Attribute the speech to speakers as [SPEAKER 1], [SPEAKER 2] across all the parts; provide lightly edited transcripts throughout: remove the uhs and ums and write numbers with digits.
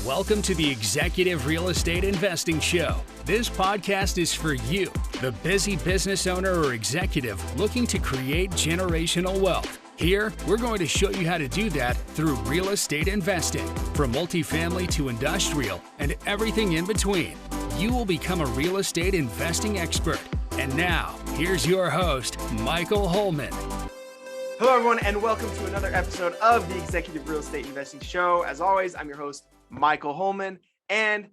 [SPEAKER 1] Welcome to the Executive Real Estate Investing Show. This podcast is for you, the busy business owner or executive looking to create generational wealth. Here, we're going to show you how to do that through real estate investing, from multifamily to industrial and everything in between. You will become a real estate investing expert. And now, here's your host, Michael Holman.
[SPEAKER 2] Hello, everyone, and welcome to another episode of the Executive Real Estate Investing Show. As always, I'm your host, Michael Holman, and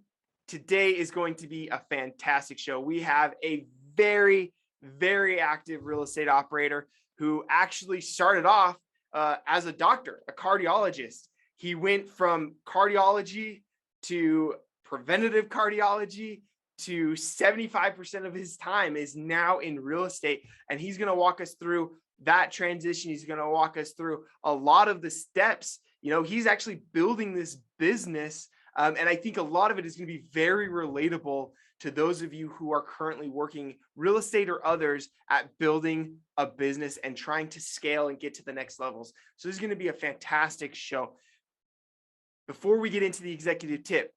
[SPEAKER 2] today is going to be a fantastic show. We have a very, very active real estate operator who actually started off as a doctor, a cardiologist. He went from cardiology to preventative cardiology to 75% of his time is now in real estate. And he's going to walk us through that transition. He's going to walk us through a lot of the steps. You know, he's actually building this business. And I think a lot of it is going to be very relatable to those of you who are currently working real estate or others at building a business and trying to scale and get to the next levels. So this is going to be a fantastic show. Before we get into the executive tip,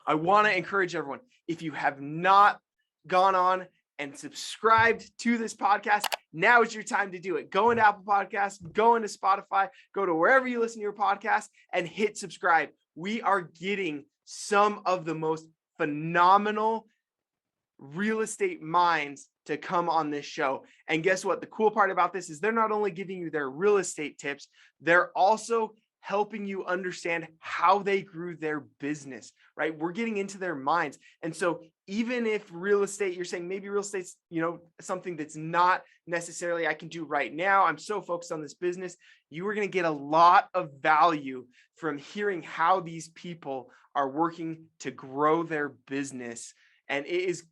[SPEAKER 2] I want to encourage everyone, if you have not gone on and subscribed to this podcast, now is your time to do it. Go into Apple Podcasts, go into Spotify, go to wherever you listen to your podcast and hit subscribe. We are getting some of the most phenomenal real estate minds to come on this show. And guess what? The cool part about this is they're not only giving you their real estate tips, they're also helping you understand how they grew their business, right? We're getting into their minds. And so even if real estate, you're saying maybe real estate's, something that's not necessarily I can do right now, I'm so focused on this business, you are going to get a lot of value from hearing how these people are working to grow their business. And it is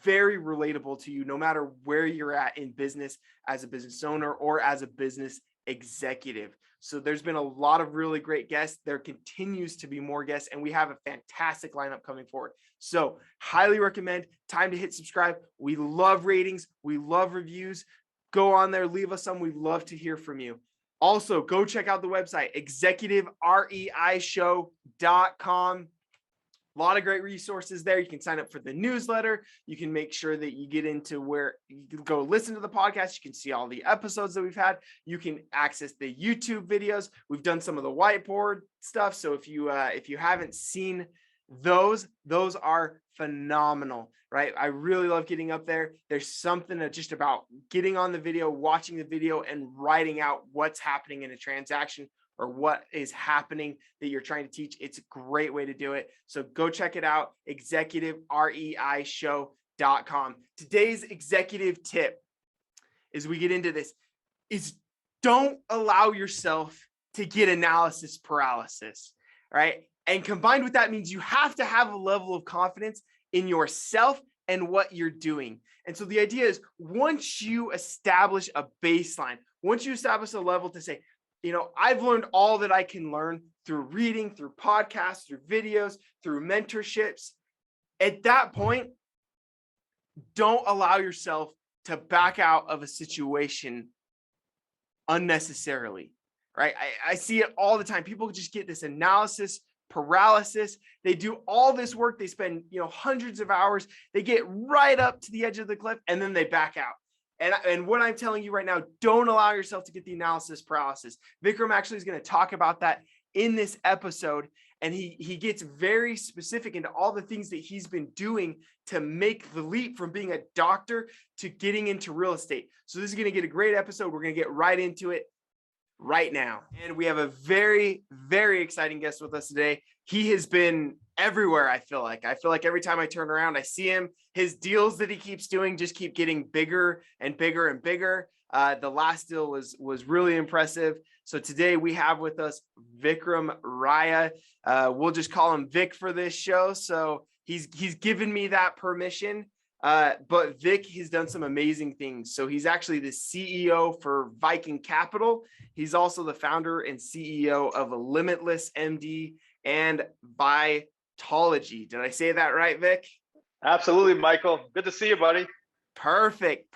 [SPEAKER 2] very relatable to you, no matter where you're at in business as a business owner or as a business executive. So there's been a lot of really great guests. There continues to be more guests, and we have a fantastic lineup coming forward. So highly recommend, time to hit subscribe. We love ratings. We love reviews. Go on there, leave us some. We'd love to hear from you. Also, go check out the website, executivereishow.com. A lot of great resources there. You can sign up for the newsletter. You can make sure that you get into where you can go listen to the podcast. You can see all the episodes that we've had. You can access the YouTube videos. We've done some of the whiteboard stuff. So if you haven't seen those are phenomenal, right? I really love getting up there. There's something just about getting on the video, watching the video, and writing out what's happening in a transaction or what is happening that you're trying to teach. It's a great way to do it. So go check it out, executivereishow.com. Today's executive tip, as we get into this, is don't allow yourself to get analysis paralysis, right? And combined with that means you have to have a level of confidence in yourself and what you're doing. And so the idea is once you establish a baseline, once you establish a level to say, I've learned all that I can learn through reading, through podcasts, through videos, through mentorships. At that point, don't allow yourself to back out of a situation unnecessarily, right? I see it all the time. People just get this analysis paralysis. They do all this work. They spend, hundreds of hours. They get right up to the edge of the cliff and then they back out. And what I'm telling you right now, don't allow yourself to get the analysis paralysis. Vikram actually is going to talk about that in this episode. And he gets very specific into all the things that he's been doing to make the leap from being a doctor to getting into real estate. So this is going to get a great episode. We're going to get right into it right now. And we have a very, very exciting guest with us today. He has been everywhere. I feel like every time I turn around, I see him. His deals that he keeps doing just keep getting bigger and bigger and bigger. The last deal was really impressive. So today we have with us Vikram Raya. We'll just call him Vic for this show. So he's given me that permission. But Vic has done some amazing things. So he's actually the CEO for Viking Capital. He's also the founder and CEO of Limitless MD and Vitology. Did I say that right, Vic?
[SPEAKER 3] Absolutely, Michael. Good to see you, buddy.
[SPEAKER 2] Perfect.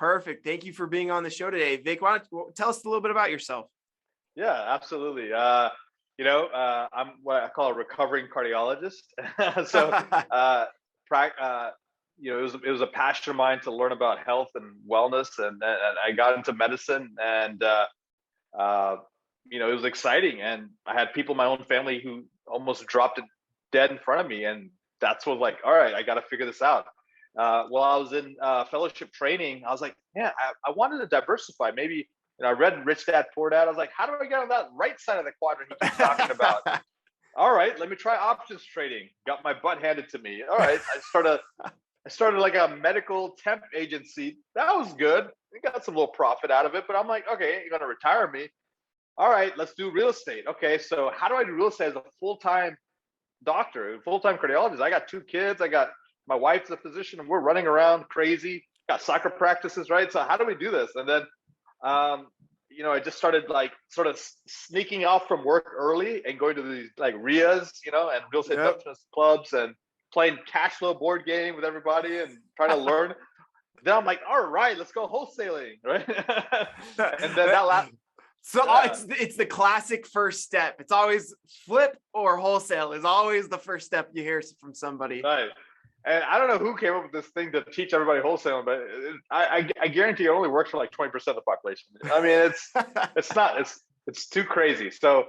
[SPEAKER 2] Thank you for being on the show today. Vic, why don't you tell us a little bit about yourself?
[SPEAKER 3] Yeah, absolutely. I'm what I call a recovering cardiologist. So, it was a passion of mine to learn about health and wellness, and I got into medicine, and it was exciting. And I had people in my own family who almost dropped it dead in front of me, and that's what like, all right, I got to figure this out. While I was in fellowship training, I was like, yeah, I wanted to diversify. Maybe, I read Rich Dad Poor Dad. I was like, how do I get on that right side of the quadrant he keeps talking about? All right, let me try options trading. Got my butt handed to me. All right, I started like a medical temp agency. That was good. We got some little profit out of it, but I'm like, okay, you're gonna retire me. All right, let's do real estate. Okay, so how do I do real estate as a full-time doctor, full-time cardiologist? I got 2 kids. I got my wife's a physician, and we're running around crazy. Got soccer practices, right? So how do we do this? And then, I just started like sort of sneaking off from work early and going to these like REIAs, and real estate investment clubs, and playing cash flow board game with everybody and trying to learn. Then I'm like, all right, let's go wholesaling, right? And then that last.
[SPEAKER 2] So it's the classic first step. It's always flip or wholesale is always the first step you hear from somebody.
[SPEAKER 3] Right. And I don't know who came up with this thing to teach everybody wholesaling, but I guarantee it only works for like 20% of the population. I mean, it's too crazy. So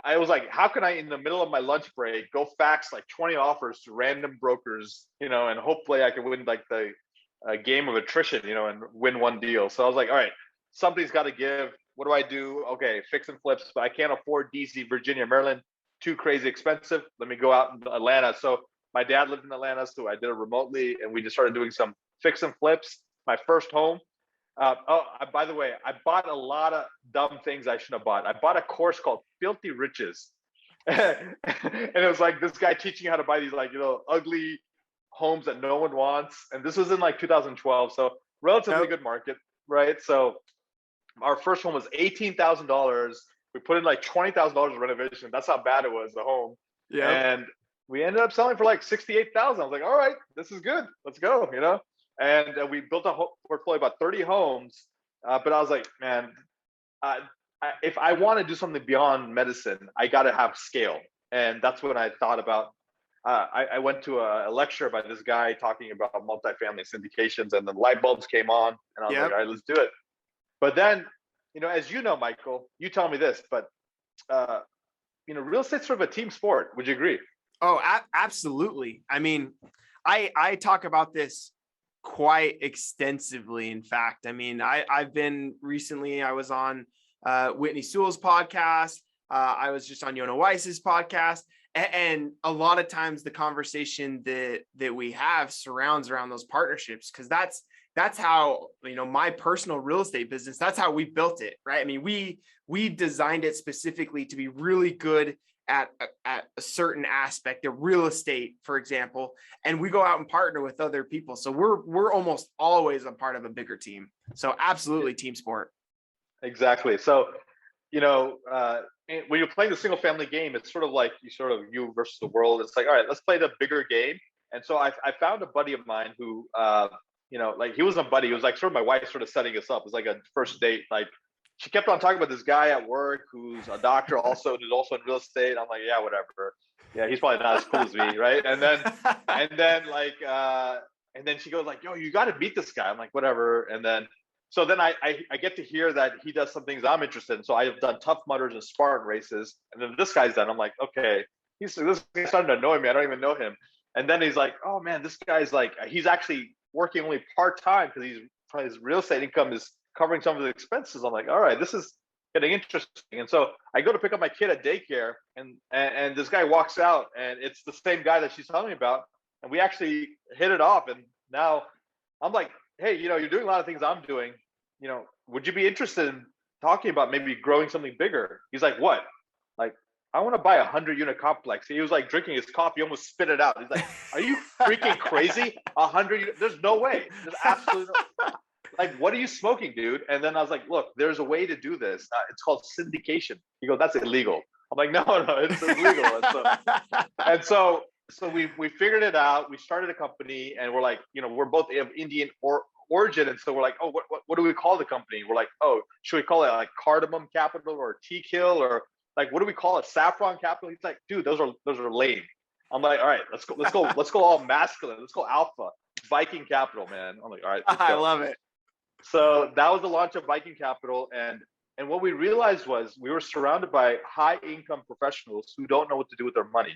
[SPEAKER 3] I was like, how can I, in the middle of my lunch break, go fax like 20 offers to random brokers, and hopefully I can win like the game of attrition, and win one deal. So I was like, all right, something's got to give. What do I do? Okay, fix and flips, but I can't afford DC, Virginia, Maryland. Too crazy expensive. Let me go out in Atlanta. So my dad lived in Atlanta, so I did it remotely, and we just started doing some fix and flips. My first home. By the way, I bought a lot of dumb things I shouldn't have bought. I bought a course called Filthy Riches. And it was like this guy teaching you how to buy these like, ugly homes that no one wants. And this was in like 2012. So relatively good market, right? So our first home was $18,000. We put in like $20,000 of renovation. That's how bad it was, the home. Yeah. And we ended up selling for like $68,000. I was like, all right, this is good. Let's go, And we built a portfolio about 30 homes. But I was like, man, if I want to do something beyond medicine, I got to have scale. And that's when I thought about, I went to a lecture by this guy talking about multifamily syndications, and the light bulbs came on, and I was like, all right, let's do it. But then, as you know, Michael, you tell me this, but, real estate's sort of a team sport. Would you agree?
[SPEAKER 2] Oh, absolutely. I mean, I talk about this quite extensively. In fact, I mean, I've been recently, I was on Whitney Sewell's podcast. I was just on Yona Weiss's podcast. And a lot of times the conversation that we have surrounds around those partnerships, because that's how, my personal real estate business, that's how we built it, right? I mean, we designed it specifically to be really good at a certain aspect of real estate, for example, and we go out and partner with other people. So we're almost always a part of a bigger team. So absolutely team sport.
[SPEAKER 3] Exactly. So, when you're playing the single family game, it's sort of like you versus the world. It's like, all right, let's play the bigger game. And so I found a buddy of mine who, like he wasn't a buddy. He was like sort of my wife sort of setting us up. It was like a first date. Like she kept on talking about this guy at work who's a doctor also, who's also in real estate. I'm like, yeah, whatever. Yeah, he's probably not as cool as me, right? And then she goes like, yo, you got to meet this guy. I'm like, whatever. And then I get to hear that he does some things I'm interested in. So I've done Tough Mudders and Spartan races. And then this guy's done. I'm like, okay, this guy's starting to annoy me. I don't even know him. And then he's like, oh man, this guy's like, he's actually working only part-time because his real estate income is covering some of the expenses. I'm like, all right, this is getting interesting. And so I go to pick up my kid at daycare, and this guy walks out, and it's the same guy that she's telling me about. And we actually hit it off. And now I'm like, hey, you're doing a lot of things I'm doing. Would you be interested in talking about maybe growing something bigger? He's like, what? Like, I want to buy 100-unit complex. He was like drinking his coffee, almost spit it out. He's like, are you freaking crazy? 100? There's no way. There's absolutely no. Like, what are you smoking, dude? And then I was like, look, there's a way to do this. It's called syndication. He goes, that's illegal. I'm like, no, it's illegal. And so we figured it out. We started a company, and we're like, we're both of Indian origin. And so we're like, oh, what do we call the company? We're like, oh, should we call it like Cardamom Capital or Teak Hill? Or like, what do we call it? Saffron Capital? He's like, dude, those are lame. I'm like, all right, let's go all masculine. Let's go alpha. Viking Capital, man. I'm like, all right, let's go.
[SPEAKER 2] I love it.
[SPEAKER 3] So that was the launch of Viking Capital, and what we realized was we were surrounded by high income professionals who don't know what to do with their money.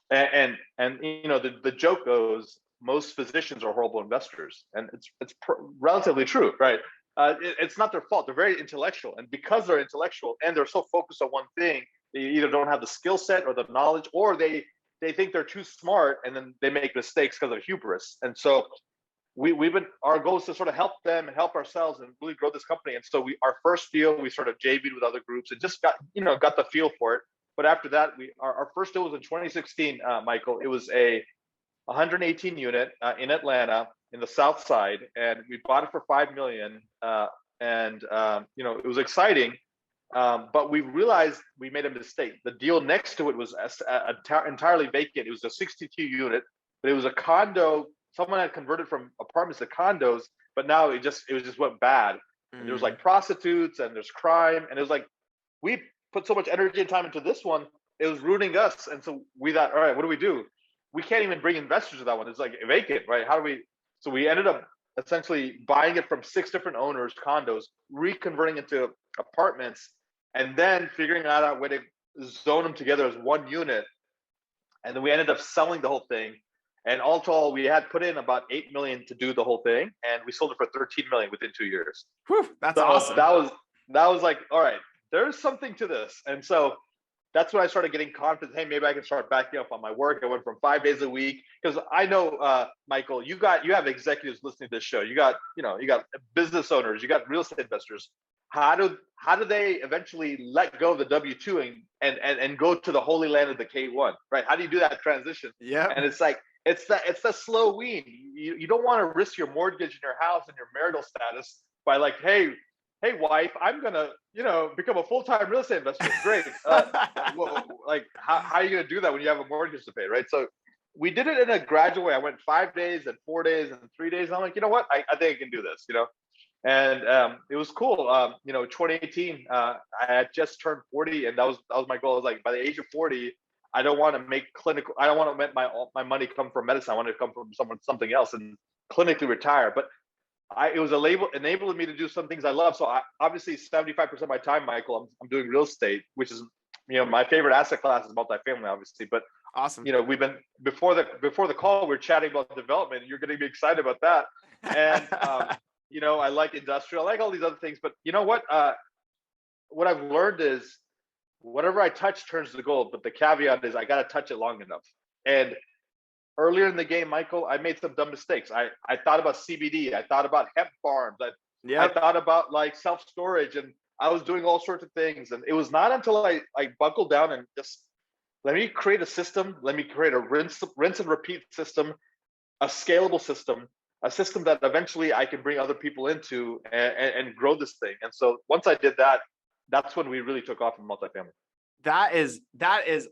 [SPEAKER 3] And you know, the joke goes, most physicians are horrible investors, and it's relatively true, right? It's not their fault. They're very intellectual, and because they're intellectual and they're so focused on one thing, they either don't have the skill set or the knowledge, or they think they're too smart, and then they make mistakes because of hubris. And so our goal is to sort of help them and help ourselves and really grow this company. And so our first deal, we sort of JV'd with other groups and just got the feel for it. But after that, our first deal was in 2016, Michael. It was a 118 unit in Atlanta in the South Side, and we bought it for $5 million. You know, it was exciting, but we realized we made a mistake. The deal next to it was entirely vacant. It was a 62 unit, but it was a condo. Someone had converted from apartments to condos, but now it just went bad. And there was like prostitutes and there's crime, and it was like we put so much energy and time into this one, it was ruining us. And so we thought, all right, what do we do? We can't even bring investors to that one. It's like vacant, right? How do we? So we ended up essentially buying it from 6 different owners, condos, reconverting into apartments, and then figuring out a way to zone them together as one unit. And then we ended up selling the whole thing. And all to all, we had put in about $8 million to do the whole thing, and we sold it for $13 million within 2 years.
[SPEAKER 2] Whew, that's
[SPEAKER 3] so
[SPEAKER 2] awesome.
[SPEAKER 3] That was like, all right, there's something to this. And so that's when I started getting confident. Hey, maybe I can start backing up on my work. I went from 5 days a week, because I know, Michael, you have executives listening to this show. You got business owners, you got real estate investors. How do they eventually let go of the W-2 and go to the holy land of the K-1, right? How do you do that transition?
[SPEAKER 2] Yeah.
[SPEAKER 3] And it's like, it's the slow wean. You don't want to risk your mortgage and your house and your marital status by like, hey wife, I'm gonna become a full-time real estate investor. Great. Like how are you gonna do that when you have a mortgage to pay, right? So we did it in a gradual way. I went 5 days and 4 days and 3 days. And I'm like, you know what? I think I can do this. And it was cool. 2018, I had just turned 40, and that was my goal. I was like, by the age of 40, I don't want to let my money come from medicine. I want it to come from something else and clinically retire. But it was enabling me to do some things I love. So obviously 75% of my time, Michael, I'm doing real estate, which is, my favorite asset class is multifamily, obviously. But
[SPEAKER 2] awesome.
[SPEAKER 3] We've been before the call, we are chatting about development, and you're going to be excited about that. And I like industrial, I like all these other things. But you know what? What I've learned is whatever I touch turns to gold. But the caveat is I got to touch it long enough. And earlier in the game, Michael, I made some dumb mistakes. I thought about CBD. I thought about hemp farms. I thought about like self-storage, and I was doing all sorts of things. And it was not until I buckled down and just let me create a system. Let me create a rinse and repeat system, a scalable system, a system that eventually I can bring other people into and grow this thing. And so once I did that, that's when we really took off in multifamily.
[SPEAKER 2] That is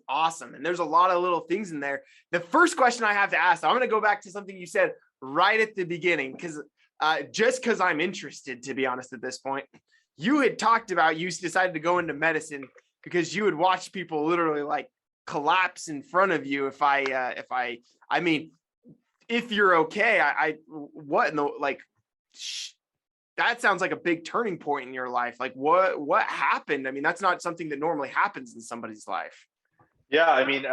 [SPEAKER 2] awesome. And there's a lot of little things in there. The first question I have to ask, I'm going to go back to something you said right at the beginning, because just I'm interested, to be honest, at this point. You had talked about you decided to go into medicine because you would watch people literally like collapse in front of you. If you're okay, that sounds like a big turning point in your life. Like what happened? I mean, that's not something that normally happens in somebody's life.
[SPEAKER 3] Yeah. I mean,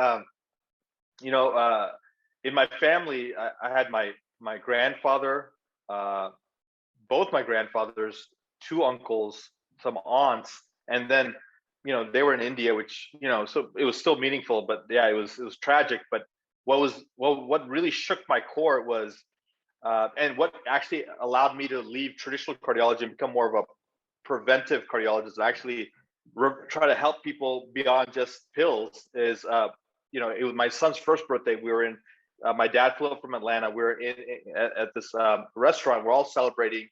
[SPEAKER 3] in my family, I had my grandfather, both my grandfathers, 2 uncles, some aunts, and then, they were in India, which, so it was still meaningful, but yeah, it was tragic. But what really shook my core was, and what actually allowed me to leave traditional cardiology and become more of a preventive cardiologist, actually try to help people beyond just pills, is, it was my son's first birthday. We were in, my dad flew up from Atlanta. We were at this restaurant. We're all celebrating.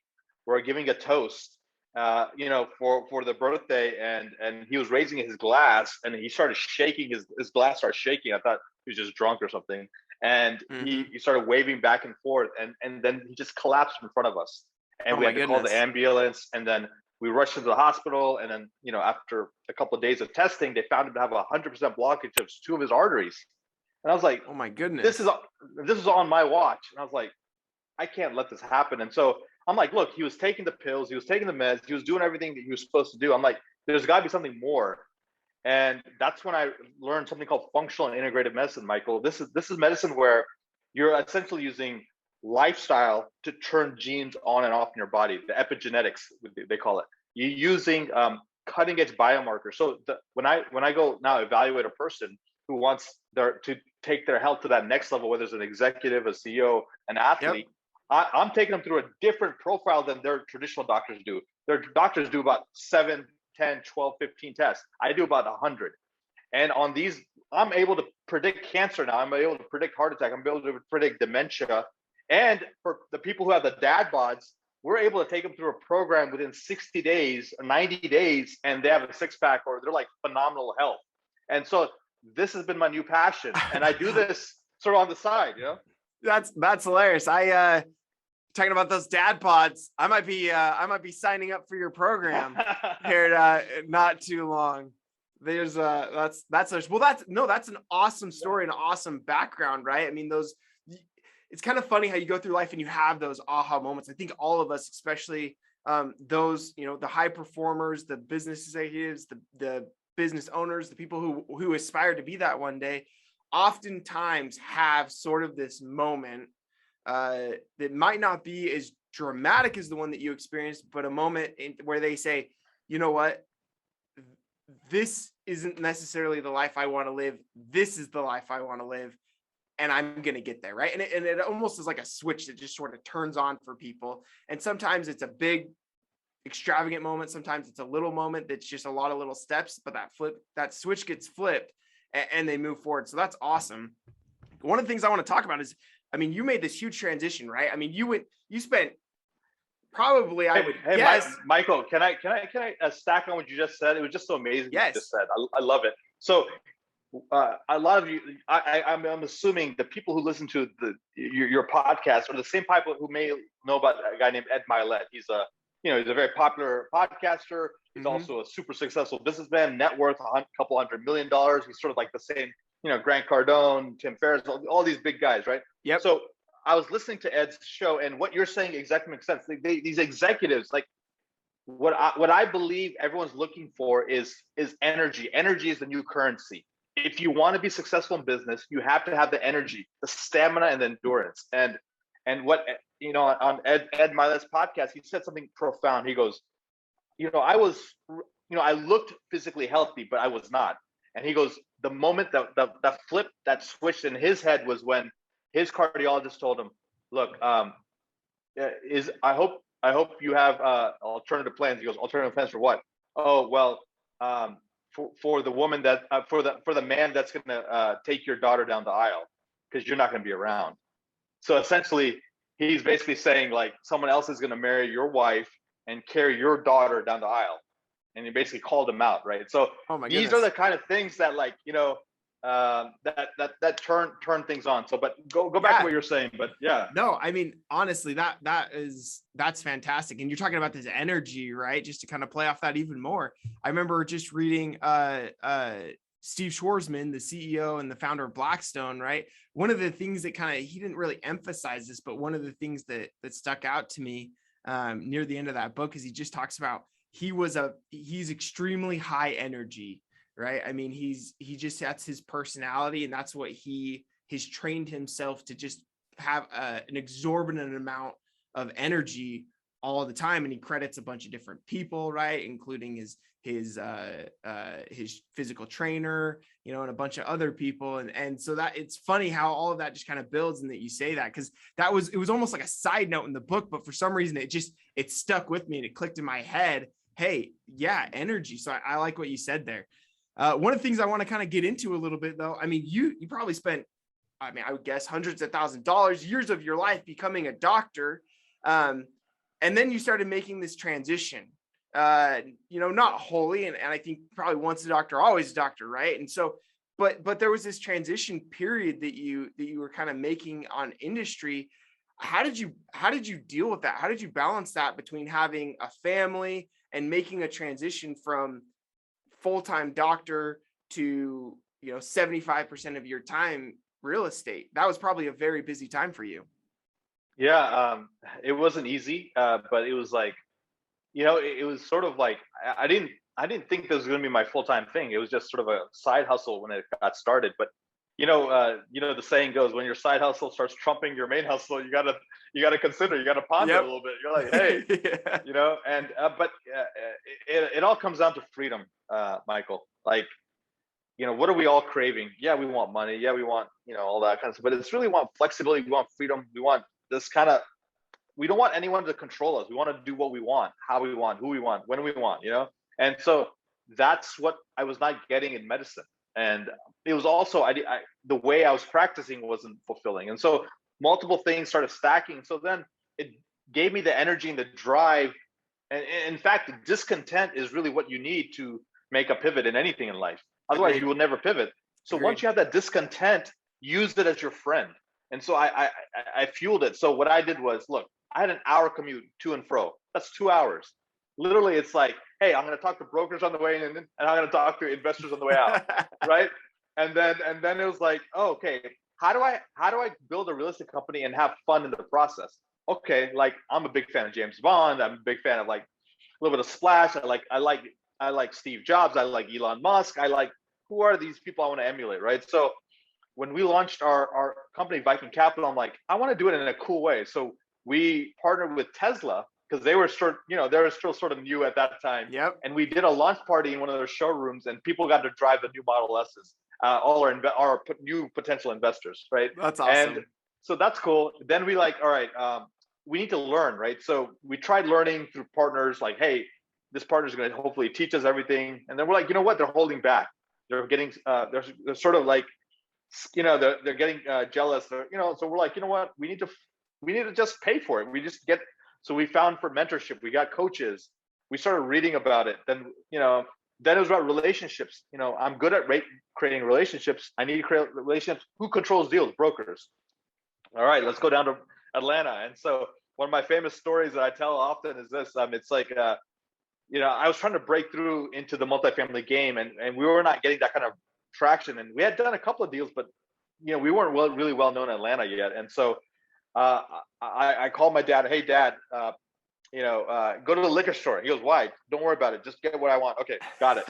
[SPEAKER 3] We're giving a toast, for the birthday, and he was raising his glass, and he started shaking. His glass started shaking. I thought he was just drunk or something. And he started waving back and forth, and then he just collapsed in front of us. And we had to call the ambulance. And then we rushed into the hospital, and then, after a couple of days of testing, they found him to have 100% blockage of 2 of his arteries. And I was like,
[SPEAKER 2] Oh my goodness.
[SPEAKER 3] This is on my watch. And I was like, I can't let this happen. And so I'm like, look, he was taking the pills, he was taking the meds, he was doing everything that he was supposed to do. I'm like, there's got to be something more. And that's when I learned something called functional and integrative medicine, Michael. This is medicine where you're essentially using lifestyle to turn genes on and off in your body, the epigenetics, they call it. You're using cutting edge biomarkers. So when I go now evaluate a person who wants to take their health to that next level, whether it's an executive, a CEO, an athlete, I'm taking them through a different profile than their traditional doctors do. Their doctors do about 7, 10, 12, 15 tests. I do about 100. And on these, I'm able to predict cancer now. I'm able to predict heart attack. I'm able to predict dementia. And for the people who have the dad bods, we're able to take them through a program within 60 days or 90 days, and they have a six-pack, or they're like phenomenal health. And so this has been my new passion. And I do this sort of on the side,
[SPEAKER 2] That's hilarious. I talking about those dad pods. I might be signing up for your program here not too long. There's that's an awesome story and an awesome background, right? I mean, it's kind of funny how you go through life and you have those aha moments. I think all of us, especially those, the high performers, the business executives, the business owners, the people who aspire to be that one day, oftentimes have sort of this moment that might not be as dramatic as the one that you experienced, but a moment where they say, you know what, this isn't necessarily the life I want to live. This is the life I want to live. And I'm going to get there. Right. And it almost is like a switch that just sort of turns on for people. And sometimes it's a big, extravagant moment. Sometimes it's a little moment that's just a lot of little steps, but that switch gets flipped and they move forward. So that's awesome. One of the things I want to talk about is, I mean, you made this huge transition, right? I mean, you spent probably, I would guess.
[SPEAKER 3] Michael, can I stack on what you just said? It was just so amazing.
[SPEAKER 2] Yes.
[SPEAKER 3] What you just said. I love it. So a lot of you, I'm assuming the people who listen to your podcast are the same people who may know about a guy named Ed Milet. He's a very popular podcaster. He's also a super successful businessman, net worth a couple $100 million. He's sort of like the same, Grant Cardone, Tim Ferriss, all these big guys, right?
[SPEAKER 2] Yep.
[SPEAKER 3] So I was listening to Ed's show, and what you're saying exactly makes sense. These executives, like what I believe everyone's looking for is energy. Energy is the new currency. If you want to be successful in business, you have to have the energy, the stamina, and the endurance. And what on Ed Milet's podcast, he said something profound. He goes, I looked physically healthy, but I was not. And he goes, the moment that flip, that switched in his head was when his cardiologist told him, look, I hope you have alternative plans. He goes, alternative plans for what? Oh, well, for the woman that for the man that's going to take your daughter down the aisle, because you're not going to be around. So essentially, he's basically saying, like, someone else is going to marry your wife and carry your daughter down the aisle. And he basically called him out, right? So these are the kind of things that, like, that turn things on. So, but go back to what you're saying. But yeah,
[SPEAKER 2] no, I mean, honestly, that's fantastic. And you're talking about this energy, right? Just to kind of play off that even more. I remember just reading Steve Schwarzman, the CEO and the founder of Blackstone, right? One of the things that he didn't really emphasize this, but one of the things that stuck out to me near the end of that book is he just talks about he's extremely high energy, right? I mean, that's his personality, and that's what he has trained himself to just have an exorbitant amount of energy all the time. And he credits a bunch of different people, right? Including his physical trainer, and a bunch of other people. And so that it's funny how all of that just kind of builds, and that you say that, because it was almost like a side note in the book, but for some reason it stuck with me and it clicked in my head. Hey, yeah, energy. So I like what you said there. One of the things I want to kind of get into a little bit, though, I mean, you probably spent, I would guess hundreds of thousands of dollars, years of your life becoming a doctor. And then you started making this transition, not wholly. And I think probably once a doctor, always a doctor. Right. And so, but there was this transition period that you were kind of making on industry. How did you deal with that? How did you balance that between having a family and making a transition from full-time doctor to, 75% of your time real estate. That was probably a very busy time for you.
[SPEAKER 3] Yeah, it wasn't easy, but it was like, it was sort of like I didn't think this was going to be my full time thing. It was just sort of a side hustle when it got started. But the saying goes, when your side hustle starts trumping your main hustle, you gotta consider, you gotta ponder a little bit. You're like, hey,
[SPEAKER 2] Yeah.
[SPEAKER 3] but it all comes down to freedom, Michael. Like, what are we all craving? Yeah, we want money. Yeah, we want, all that kind of stuff. But it's really want flexibility. We want freedom. We want this kind of. We don't want anyone to control us. We want to do what we want, how we want, who we want, when we want. And so that's what I was not getting in medicine. And it was also the way I was practicing wasn't fulfilling. And so multiple things started stacking. So then it gave me the energy and the drive. And in fact, the discontent is really what you need to make a pivot in anything in life. Otherwise,
[SPEAKER 2] Agreed.
[SPEAKER 3] you will never pivot. So
[SPEAKER 2] Agreed.
[SPEAKER 3] once you have that discontent, use it as your friend. And so I fueled it. So what I did was, look, I had an hour commute to and fro. That's 2 hours. Literally, it's like, hey, I'm going to talk to brokers on the way in, and I'm going to talk to investors on the way out, right? And then it was like, oh, okay, how do I build a real estate company and have fun in the process? Okay, like I'm a big fan of James Bond. I'm a big fan of like a little bit of splash. I like Steve Jobs. I like Elon Musk. Who are these people I want to emulate, right? So when we launched our company, Viking Capital, I'm like, I want to do it in a cool way. So we partnered with Tesla because they were still sort of new at that time.
[SPEAKER 2] Yep.
[SPEAKER 3] And we did a launch party in one of their showrooms, and people got to drive the new Model S's. All our new potential investors, right?
[SPEAKER 2] That's awesome.
[SPEAKER 3] And so that's cool. Then we like, all right, we need to learn, right? So we tried learning through partners, like, hey, this partner is going to hopefully teach us everything. And then we're like, you know what? They're holding back. They're getting, they're sort of like, they're getting jealous. So we're like, you know what? We need to just pay for it. So we found for mentorship, we got coaches. We started reading about it. Then it was about relationships. I'm good at creating relationships. I need to create relationships. Who controls deals? Brokers. All right, let's go down to Atlanta. And so one of my famous stories that I tell often is this. It's like, I was trying to break through into the multifamily game, and we were not getting that kind of traction. And we had done a couple of deals, but we weren't really well known in Atlanta yet. And so I called my dad. Hey, Dad, go to the liquor store. He goes, why? Don't worry about it. Just get what I want. Okay, got it.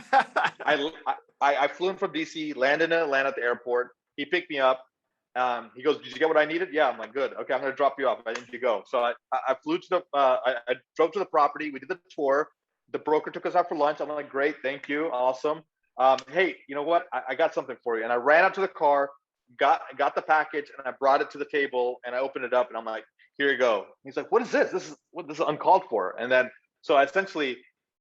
[SPEAKER 3] I flew in from DC, landed in Atlanta at the airport. He picked me up. He goes, did you get what I needed? Yeah. I'm like, good. Okay, I'm going to drop you off. I need you to go. So I flew to I drove to the property. We did the tour. The broker took us out for lunch. I'm like, great. Thank you. Awesome. Hey, you know what? I got something for you. And I ran out to the car, got the package, and I brought it to the table, and I opened it up, and I'm like, here you go. He's like, what is this? This is uncalled for. And then, so I essentially,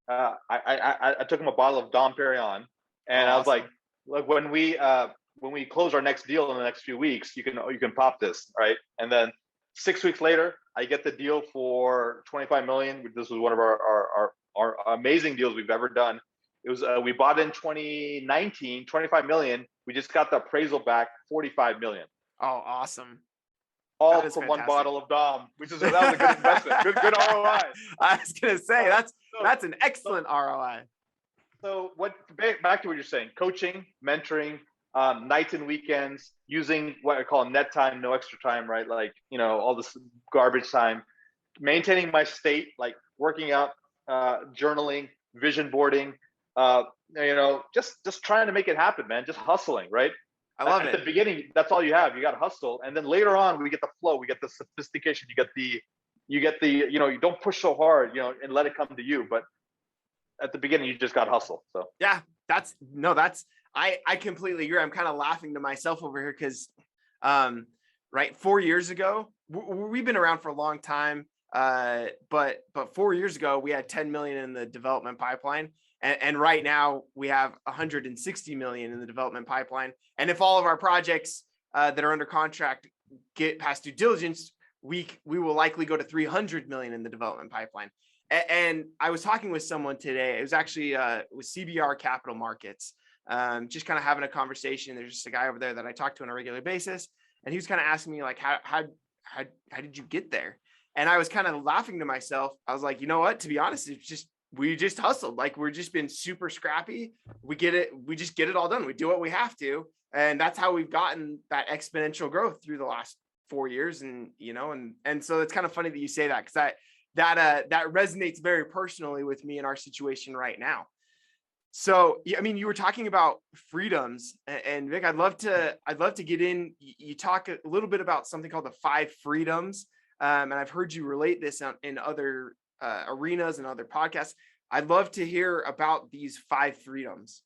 [SPEAKER 3] I took him a bottle of Dom Perignon, and I was like, look, when we close our next deal in the next few weeks, you can pop this, right? And then 6 weeks later, I get the deal for 25 million. This was one of our amazing deals we've ever done. It was we bought in 2019, 25 million. We just got the appraisal back, 45 million.
[SPEAKER 2] Oh, awesome.
[SPEAKER 3] All for fantastic. One bottle of Dom, that was a good investment. Good ROI.
[SPEAKER 2] I was gonna say that's an excellent ROI.
[SPEAKER 3] So back to what you're saying, coaching, mentoring, nights and weekends, using what I call net time, no extra time, right? Like, all this garbage time, maintaining my state, like working out, journaling, vision boarding, just trying to make it happen, man. Just hustling, right?
[SPEAKER 2] I love it.
[SPEAKER 3] At the beginning, that's all you have. You got to hustle, and then later on, we get the flow, we get the sophistication, you get the, you don't push so hard, and let it come to you. But at the beginning, you just got to hustle. So
[SPEAKER 2] yeah, I completely agree. I'm kind of laughing to myself over here because, right, 4 years ago, we've been around for a long time. But 4 years ago, we had 10 million in the development pipeline. And right now we have 160 million in the development pipeline. And if all of our projects that are under contract get past due diligence, we will likely go to 300 million in the development pipeline. And I was talking with someone today. It was actually with CBR Capital Markets, just kind of having a conversation. There's just a guy over there that I talk to on a regular basis. And he was kind of asking me like, how did you get there? And I was kind of laughing to myself. I was like, you know what, to be honest, it's just we just hustled. Like we're just been super scrappy. We get it. We just get it all done. We do what we have to. And that's how we've gotten that exponential growth through the last 4 years. And, and so it's kind of funny that you say that, because that resonates very personally with me in our situation right now. So, I mean, you were talking about freedoms, and Vic, I'd love to get in. You talk a little bit about something called the 5 freedoms. And I've heard you relate this in other arenas and other podcasts. I'd love to hear about these 5 freedoms.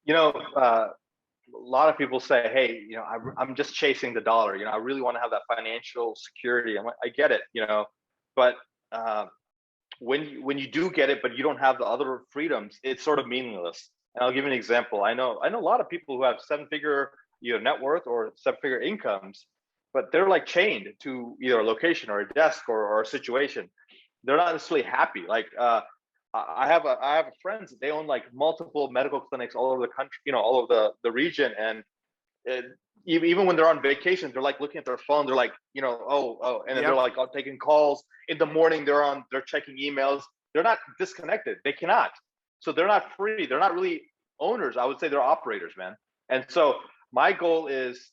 [SPEAKER 3] A lot of people say, hey, I'm just chasing the dollar. I really want to have that financial security. I get it, but when you do get it, but you don't have the other freedoms, it's sort of meaningless. And I'll give you an example. I know a lot of people who have 7-figure net worth or 7-figure incomes, but they're like chained to either a location or a desk or a situation. They're not necessarily happy. Like I have friends, they own like multiple medical clinics all over the country, all over the region. And even when they're on vacation, they're like looking at their phone. They're like, and then they're like taking calls in the morning. They're checking emails. They're not disconnected. They cannot. So they're not free. They're not really owners. I would say they're operators, man. And so my goal is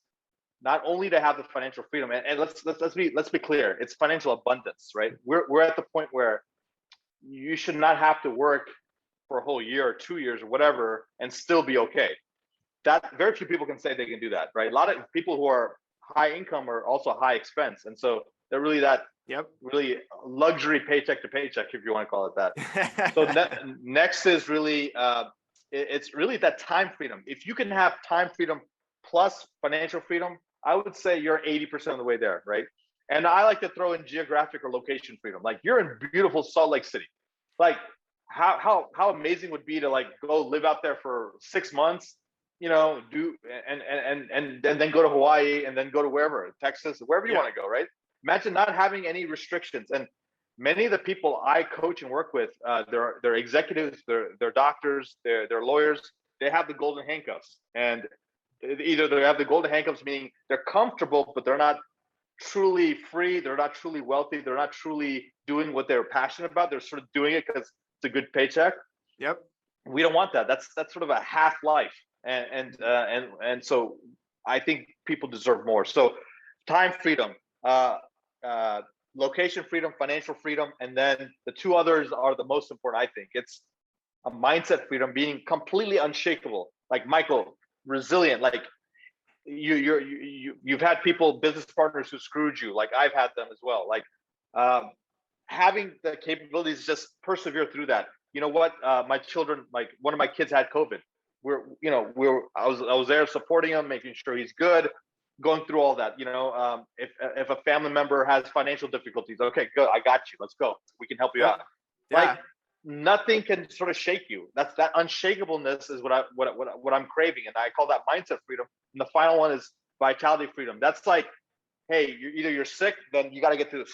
[SPEAKER 3] not only to have the financial freedom, and let's be clear, it's financial abundance, right? We're at the point where you should not have to work for a whole year or 2 years or whatever and still be okay. That very few people can say they can do that, right? A lot of people who are high income are also high expense, and so they're really really luxury paycheck to paycheck, if you want to call it that. So next is really it's really that time freedom. If you can have time freedom plus financial freedom, I would say you're 80% of the way there, right? And I like to throw in geographic or location freedom. Like you're in beautiful Salt Lake City. Like how amazing would it be to like go live out there for 6 months, do and then go to Hawaii and then go to wherever, Texas, wherever you want to go, right? Imagine not having any restrictions. And many of the people I coach and work with, they're executives, they're doctors, they're lawyers. They have the golden handcuffs, and either they have the golden handcuffs, meaning they're comfortable, but they're not truly free. They're not truly wealthy. They're not truly doing what they're passionate about. They're sort of doing it because it's a good paycheck.
[SPEAKER 2] Yep. We
[SPEAKER 3] don't want that. That's sort of a half life. And so I think people deserve more. So time freedom, location freedom, financial freedom, and then the 2 others are the most important. I think it's a mindset freedom, being completely unshakable, like Michael, resilient. Like you've had people, business partners who screwed you, like I've had them as well. Like having the capabilities to just persevere through that. You know what? My children, like one of my kids had COVID. I was there supporting him, making sure he's good, going through all that. If a family member has financial difficulties, okay, good, I got you. Let's go. We can help you out.
[SPEAKER 2] Yeah.
[SPEAKER 3] Like nothing can sort of shake you. That unshakableness is what I'm craving, and I call that mindset freedom. And the final one is vitality freedom. That's like, hey, you're sick, then you got to get to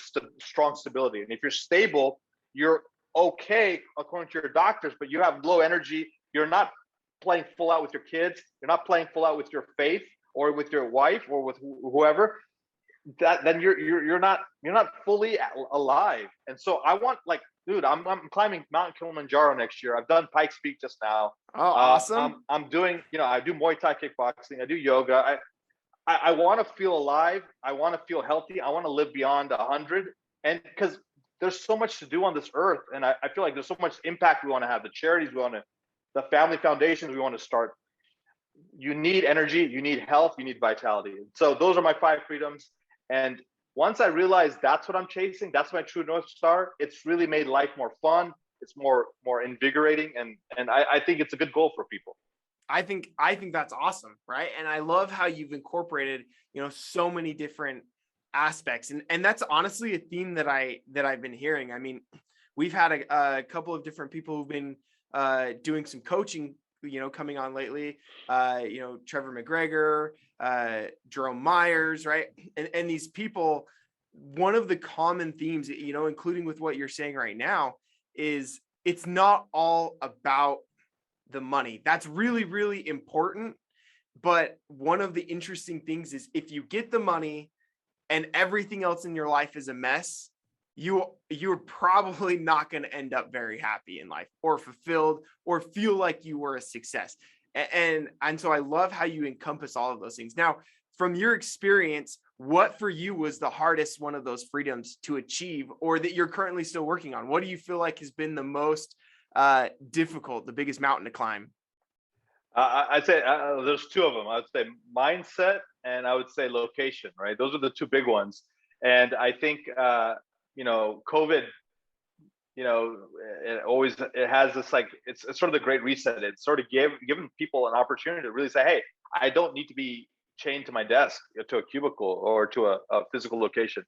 [SPEAKER 3] strong stability. And if you're stable, you're okay according to your doctors, but you have low energy. You're not playing full out with your kids. You're not playing full out with your faith or with your wife or with whoever. Then you're not fully alive. And so I want, like, dude, I'm climbing Mount Kilimanjaro next year. I've done Pikes Peak just now.
[SPEAKER 2] Oh, awesome.
[SPEAKER 3] I'm doing, I do Muay Thai kickboxing. I do yoga. I want to feel alive. I want to feel healthy. I want to live beyond 100. And because there's so much to do on this earth. And I feel like there's so much impact we want to have, the charities we want to, the family foundations we want to start. You need energy, you need health, you need vitality. So those are my 5 freedoms. And once I realized that's what I'm chasing, that's my true North Star, it's really made life more fun. It's more invigorating. And I think it's a good goal for people.
[SPEAKER 2] I think that's awesome. Right. And I love how you've incorporated, so many different aspects. And that's honestly a theme that I've been hearing. I mean, we've had a couple of different people who've been doing some coaching, coming on lately, Trevor McGregor, Jerome Myers, right? And these people, one of the common themes, including with what you're saying right now, is it's not all about the money. That's really, really important. But one of the interesting things is if you get the money and everything else in your life is a mess, you're probably not going to end up very happy in life or fulfilled or feel like you were a success. And so I love how you encompass all of those things. Now, from your experience, what for you was the hardest one of those freedoms to achieve, or that you're currently still working on? What do you feel like has been the most difficult, the biggest mountain to climb?
[SPEAKER 3] I'd say there's two of them. I would say mindset and I would say location, right? Those are the two big ones. And I think, COVID, it has this, like, it's sort of the great reset. It's sort of giving people an opportunity to really say, hey, I don't need to be chained to my desk, to a cubicle, or to a physical location.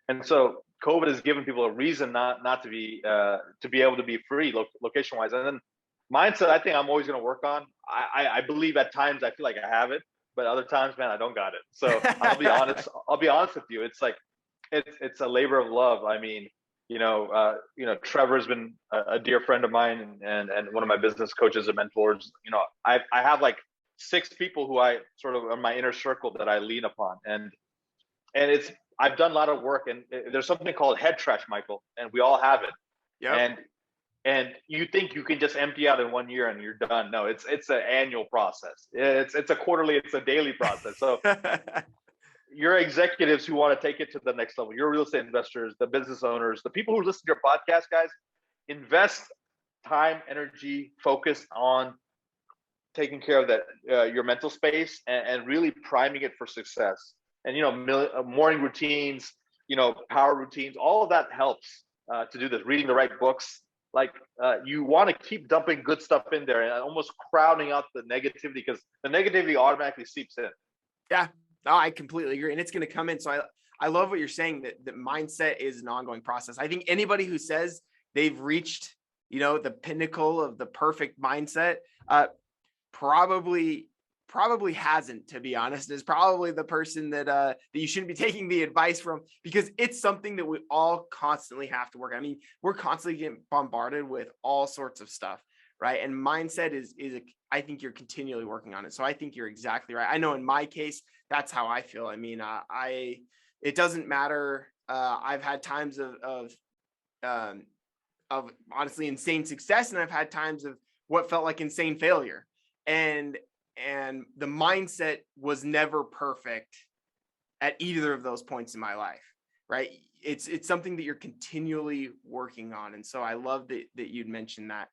[SPEAKER 3] And so COVID has given people a reason not to be able to be free location wise. And then mindset, I think I'm always going to work on. I believe at times I feel like I have it, but other times, man, I don't got it. So I'll be honest. I'll be honest with you. It's like, it's a labor of love. I mean, Trevor's been a dear friend of mine and one of my business coaches and mentors. I have like 6 people who I sort of are my inner circle that I lean upon. And I've done a lot of work, and there's something called head trash, Michael, and we all have it. Yeah. And you think you can just empty out in 1 year and you're done. No, it's an annual process. It's a quarterly, it's a daily process. So your executives who want to take it to the next level, your real estate investors, the business owners, the people who listen to your podcast, guys, invest time, energy, focus on taking care of that, your mental space, and really priming it for success. And, morning routines, power routines, all of that helps to do this. Reading the right books. Like, you want to keep dumping good stuff in there and almost crowding out the negativity, because the negativity automatically seeps in.
[SPEAKER 2] Yeah. No, I completely agree. And it's going to come in. So I love what you're saying, that mindset is an ongoing process. I think anybody who says they've reached, the pinnacle of the perfect mindset, probably hasn't, to be honest, is probably the person that you shouldn't be taking the advice from, because it's something that we all constantly have to work on. I mean, we're constantly getting bombarded with all sorts of stuff, right? And mindset is I think you're continually working on it. So I think you're exactly right. I know in my case, that's how I feel. I mean, it doesn't matter. I've had times of honestly insane success, and I've had times of what felt like insane failure. And the mindset was never perfect at either of those points in my life, right? It's something that you're continually working on. And so I love that you'd mentioned that.